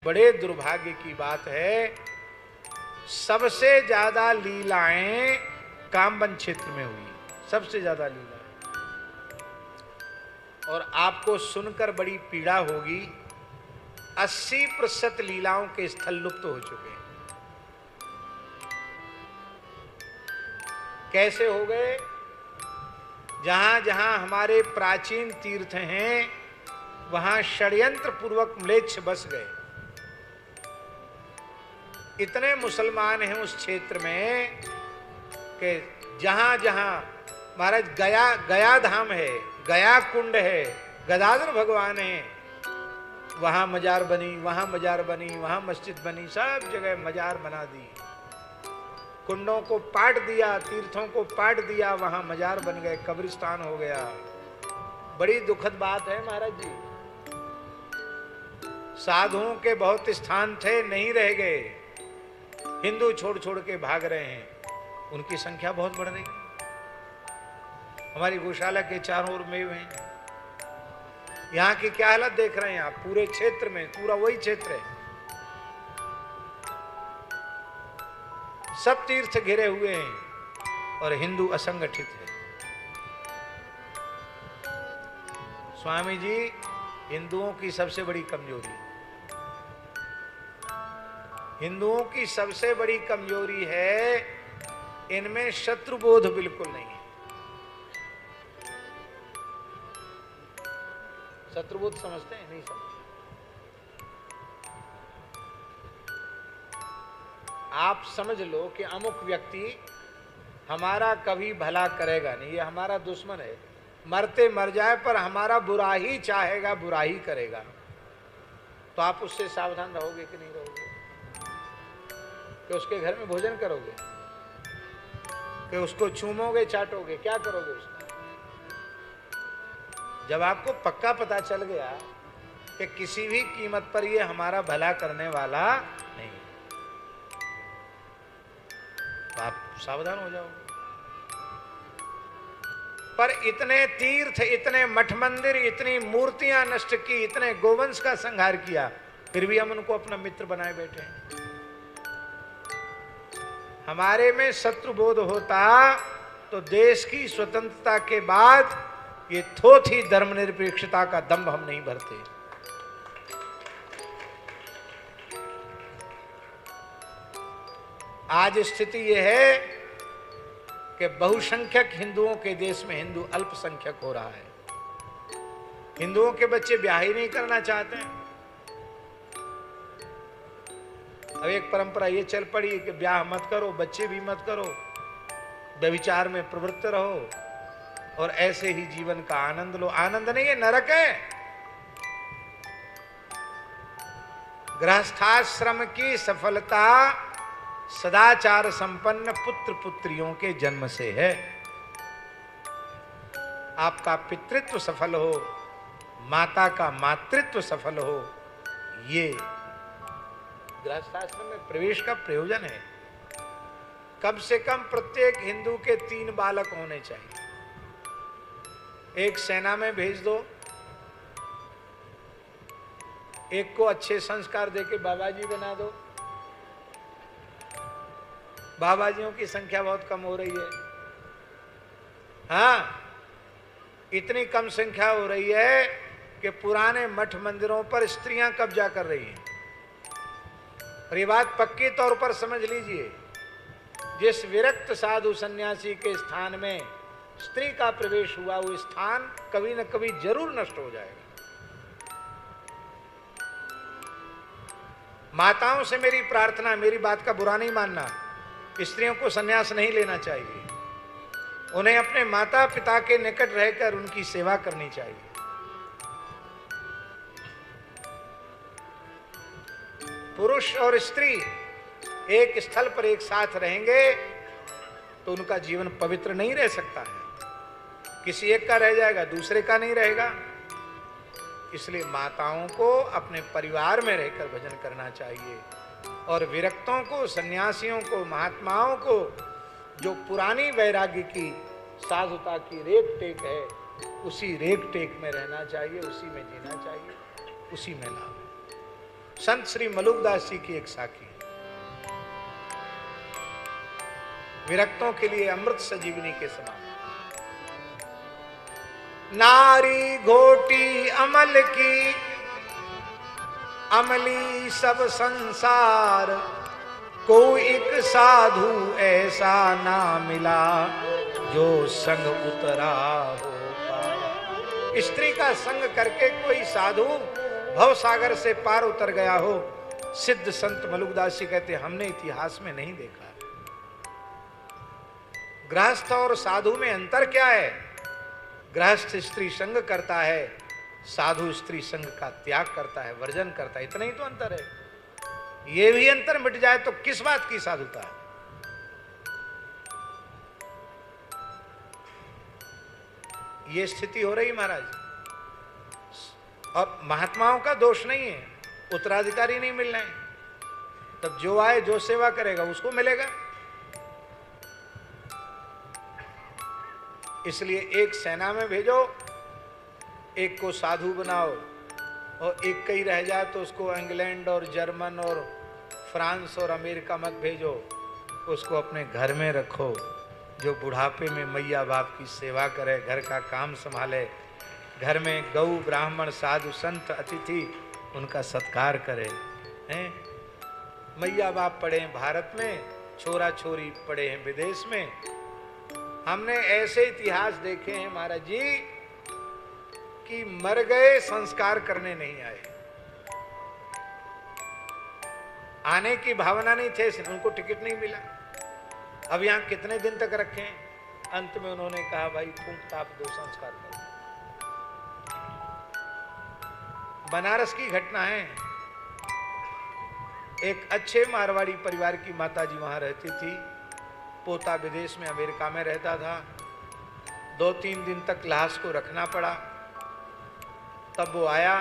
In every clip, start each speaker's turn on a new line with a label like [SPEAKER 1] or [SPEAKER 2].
[SPEAKER 1] बड़े दुर्भाग्य की बात है, सबसे ज्यादा लीलाएं कामबन क्षेत्र में हुई, सबसे ज्यादा लीलाएं। और आपको सुनकर बड़ी पीड़ा होगी, 80% लीलाओं के स्थल लुप्त हो चुके हैं। कैसे हो गए? जहां जहां हमारे प्राचीन तीर्थ हैं, वहां षड्यंत्र पूर्वक म्लेच्छ बस गए। इतने मुसलमान हैं उस क्षेत्र में कि जहां जहां महाराज गया धाम है, गया कुंड है, गदाधर भगवान है, वहां मजार बनी, वहां मजार बनी, वहां मस्जिद बनी, सब जगह मजार बना दी। कुंडों को पाट दिया, तीर्थों को पाट दिया, वहां मजार बन गए, कब्रिस्तान हो गया। बड़ी दुखद बात है महाराज जी। साधुओं के बहुत स्थान थे, नहीं रह गए, हिंदू छोड़ छोड़ के भाग रहे हैं, उनकी संख्या बहुत बढ़ रही है। हमारी गौशाला के चारों ओर मेव हैं। यहां की क्या हालत देख रहे हैं आप? पूरे क्षेत्र में, पूरा वही क्षेत्र है, सब तीर्थ घिरे हुए हैं और हिंदू असंगठित है। स्वामी जी, हिंदुओं की सबसे बड़ी कमजोरी, हिंदुओं की सबसे बड़ी कमजोरी है, इनमें शत्रुबोध बिल्कुल नहीं है। शत्रुबोध समझते हैं? नहीं समझते। आप समझ लो कि अमुक व्यक्ति हमारा कभी भला करेगा नहीं, ये हमारा दुश्मन है, मरते मर जाए पर हमारा बुरा ही चाहेगा, बुरा ही करेगा, तो आप उससे सावधान रहोगे कि नहीं रहोगे? कि उसके घर में भोजन करोगे, कि उसको चूमोगे, चाटोगे, क्या करोगे उसका? जब आपको पक्का पता चल गया कि किसी भी कीमत पर ये हमारा भला करने वाला नहीं, तो आप सावधान हो जाओगे। पर इतने तीर्थ, इतने मठ मंदिर, इतनी मूर्तियां नष्ट की, इतने गोवंश का संहार किया, फिर भी हम उनको अपना मित्र बनाए बैठे हैं। हमारे में शत्रुबोध होता तो देश की स्वतंत्रता के बाद ये थोथी धर्मनिरपेक्षता का दंभ हम नहीं भरते। आज स्थिति यह है कि बहुसंख्यक हिंदुओं के देश में हिंदू अल्पसंख्यक हो रहा है। हिंदुओं के बच्चे ब्याह ही नहीं करना चाहते हैं। अब एक परंपरा ये चल पड़ी कि ब्याह मत करो, बच्चे भी मत करो, व्यभिचार में प्रवृत्त रहो और ऐसे ही जीवन का आनंद लो। आनंद नहीं, ये नरक है। गृहस्थाश्रम की सफलता सदाचार संपन्न पुत्र पुत्रियों के जन्म से है। आपका पितृत्व सफल हो, माता का मातृत्व सफल हो, ये गृहस्थाश्रम में प्रवेश का प्रयोजन है। कम से कम प्रत्येक हिंदू के 3 बालक होने चाहिए। एक सेना में भेज दो, एक को अच्छे संस्कार देके बाबाजी बना दो। बाबाजियों की संख्या बहुत कम हो रही है। हाँ, इतनी कम संख्या हो रही है कि पुराने मठ मंदिरों पर स्त्रियां कब्जा कर रही हैं। और ये बात पक्की तौर पर समझ लीजिए, जिस विरक्त साधु सन्यासी के स्थान में स्त्री का प्रवेश हुआ, वो स्थान कभी न कभी जरूर नष्ट हो जाएगा। माताओं से मेरी प्रार्थना, मेरी बात का बुरा नहीं मानना, स्त्रियों को संन्यास नहीं लेना चाहिए। उन्हें अपने माता पिता के निकट रहकर उनकी सेवा करनी चाहिए। पुरुष और स्त्री एक स्थल पर एक साथ रहेंगे तो उनका जीवन पवित्र नहीं रह सकता है। किसी एक का रह जाएगा, दूसरे का नहीं रहेगा। इसलिए माताओं को अपने परिवार में रहकर भजन करना चाहिए और विरक्तों को, सन्यासियों को, महात्माओं को जो पुरानी वैराग्य की, साधुता की रेख टेक है, उसी रेख टेक में रहना चाहिए, उसी में जीना चाहिए, उसी में लाभ है। संत श्री मलुकदास जी की एक साखी है। विरक्तों के लिए अमृत संजीवनी के समान। नारी घोटी अमल की, अमली सब संसार, कोई एक साधु ऐसा ना मिला, जो संग उतरा हो पार। स्त्री का संग करके कोई साधु भव सागर से पार उतर गया हो। सिद्ध संत मलुकदास जी कहते हमने इतिहास में नहीं देखा। गृहस्थ और साधु में अंतर क्या है? गृहस्थ स्त्री संग करता है, साधु स्त्री संग का त्याग करता है, वर्जन करता है। इतना ही तो अंतर है। ये भी अंतर मिट जाए तो किस बात की साधुता है? ये स्थिति हो रही महाराज। और महात्माओं का दोष नहीं है, उत्तराधिकारी नहीं मिल रहे हैं। तब जो आए जो सेवा करेगा उसको मिलेगा। इसलिए एक सेना में भेजो, एक को साधु बनाओ, और एक कहीं रह जाए तो उसको इंग्लैंड और जर्मन और फ्रांस और अमेरिका मत भेजो, उसको अपने घर में रखो, जो बुढ़ापे में मैया बाप की सेवा करे, घर का काम संभाले, घर में गौ ब्राह्मण साधु संत अतिथि उनका सत्कार करे। हैं? मैया बाप पढ़े हैं भारत में, छोरा छोरी पढ़े हैं विदेश में। हमने ऐसे इतिहास देखे हैं महाराज जी कि मर गए, संस्कार करने नहीं आए। आने की भावना नहीं थे, उनको टिकट नहीं मिला। अब यहां कितने दिन तक रखे? अंत में उन्होंने कहा भाई फूंक ताप दो, संस्कार करो। बनारस की घटना है। एक अच्छे मारवाड़ी परिवार की माताजी वहां रहती थी। पोता विदेश में अमेरिका में रहता था। 2-3 दिन तक लाश को रखना पड़ा। तब वो आया,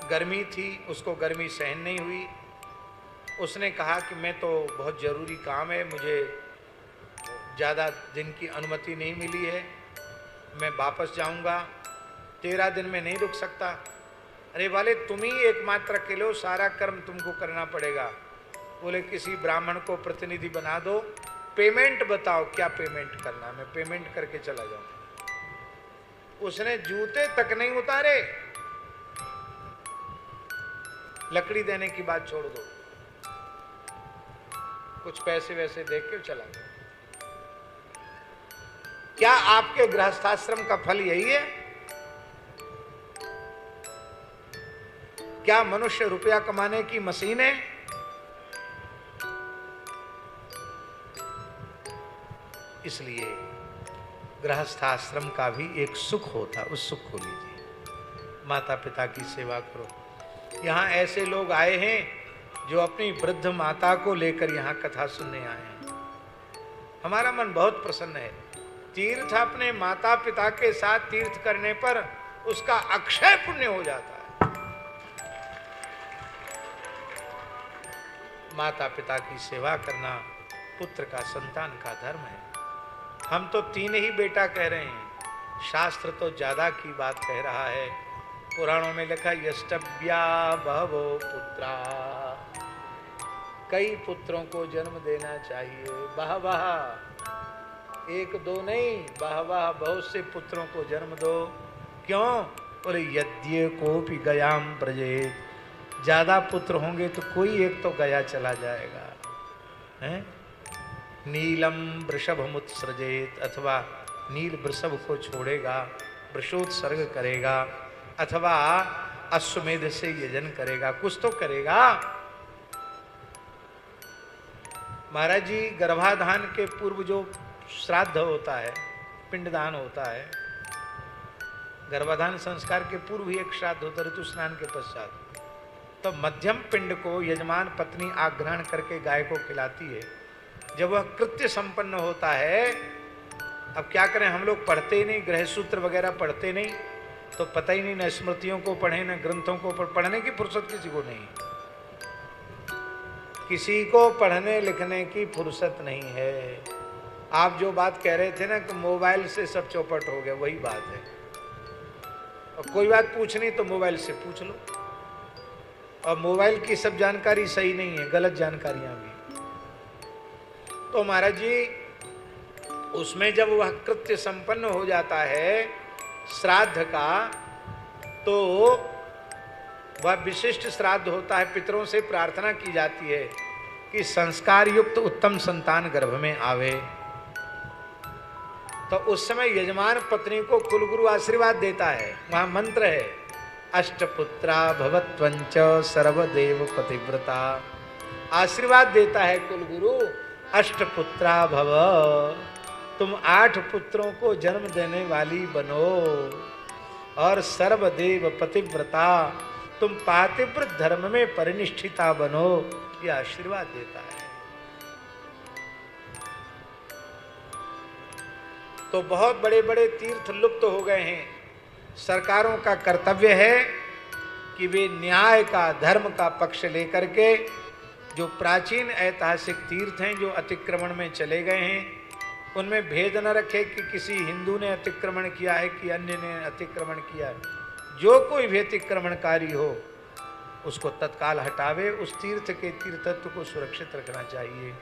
[SPEAKER 1] गर्मी थी, उसको गर्मी सहन नहीं हुई। उसने कहा कि मैं तो बहुत ज़रूरी काम है, मुझे ज़्यादा दिन की अनुमति नहीं मिली है, मैं वापस जाऊंगा, 13 दिन में नहीं रुक सकता। अरे वाले तुम ही एकमात्र अकेले हो, सारा कर्म तुमको करना पड़ेगा। बोले किसी ब्राह्मण को प्रतिनिधि बना दो, पेमेंट बताओ क्या पेमेंट करना, मैं पेमेंट करके चला जाऊं। उसने जूते तक नहीं उतारे, लकड़ी देने की बात छोड़ दो, कुछ पैसे वैसे देख के चला गया। क्या आपके गृहस्थाश्रम का फल यही है? क्या मनुष्य रुपया कमाने की मशीन है? इसलिए गृहस्थाश्रम का भी एक सुख होता, उस सुख को लीजिए। माता पिता की सेवा करो। यहाँ ऐसे लोग आए हैं जो अपनी वृद्ध माता को लेकर यहाँ कथा सुनने आए हैं। हमारा मन बहुत प्रसन्न है। तीर्थ अपने माता पिता के साथ तीर्थ करने पर उसका अक्षय पुण्य हो जाता है। माता पिता की सेवा करना पुत्र का, संतान का धर्म है। हम तो 3 ही बेटा कह रहे हैं, शास्त्र तो ज्यादा की बात कह रहा है। पुराणों में लिखा यष्टव्या बहवो पुत्रा, कई पुत्रों को जन्म देना चाहिए। बहवः, 1-2 नहीं, बहवः, बहुत से पुत्रों को जन्म दो। क्यों? बोले यद्य कोपि गयाम प्रजेत, ज्यादा पुत्र होंगे तो कोई एक तो गया चला जाएगा। हैं? नीलम वृषभमुत्सृजेत, अथवा नील वृषभ को छोड़ेगा, वृषोत्सर्ग करेगा, अथवा अश्वमेध से यजन करेगा, कुछ तो करेगा। महाराज जी, गर्भाधान के पूर्व जो श्राद्ध होता है, पिंडदान होता है, गर्भाधान संस्कार के पूर्व ही एक श्राद्ध होता है ऋतु स्नान के पश्चात। तो मध्यम पिंड को यजमान पत्नी आग्रहण करके गाय को खिलाती है। जब वह कृत्य संपन्न होता है, अब क्या करें, हम लोग पढ़ते ही नहीं, गृह सूत्र वगैरह पढ़ते नहीं, तो पता ही नहीं, न स्मृतियों को पढ़े न ग्रंथों को पढ़ने की फुर्सत किसी को नहीं। किसी को पढ़ने लिखने की फुर्सत नहीं है। आप जो बात कह रहे थे ना कि मोबाइल से सब चौपट हो गया, वही बात है। और कोई बात पूछनी तो मोबाइल से पूछ लो। और मोबाइल की सब जानकारी सही नहीं है, गलत जानकारियां भी। तो महाराज जी उसमें जब वह कृत्य संपन्न हो जाता है श्राद्ध का, तो वह विशिष्ट श्राद्ध होता है। पितरों से प्रार्थना की जाती है कि संस्कार युक्त उत्तम संतान गर्भ में आवे। तो उस समय यजमान पत्नी को कुलगुरु आशीर्वाद देता है। वहां मंत्र है, अष्टपुत्रा भवत्वंच सर्वदेव पतिव्रता। आशीर्वाद देता है कुलगुरु, अष्टपुत्रा भव, तुम 8 पुत्रों को जन्म देने वाली बनो, और सर्वदेव पतिव्रता, तुम पातिव्रत धर्म में परिनिष्ठिता बनो। यह आशीर्वाद देता है। तो बहुत बड़े बड़े तीर्थ लुप्त हो गए हैं। सरकारों का कर्तव्य है कि वे न्याय का, धर्म का पक्ष लेकर के जो प्राचीन ऐतिहासिक तीर्थ हैं जो अतिक्रमण में चले गए हैं, उनमें भेद न रखे कि किसी हिंदू ने अतिक्रमण किया है कि अन्य ने अतिक्रमण किया है। जो कोई भी अतिक्रमणकारी हो उसको तत्काल हटावे। उस तीर्थ के तीर्थत्व को सुरक्षित रखना चाहिए।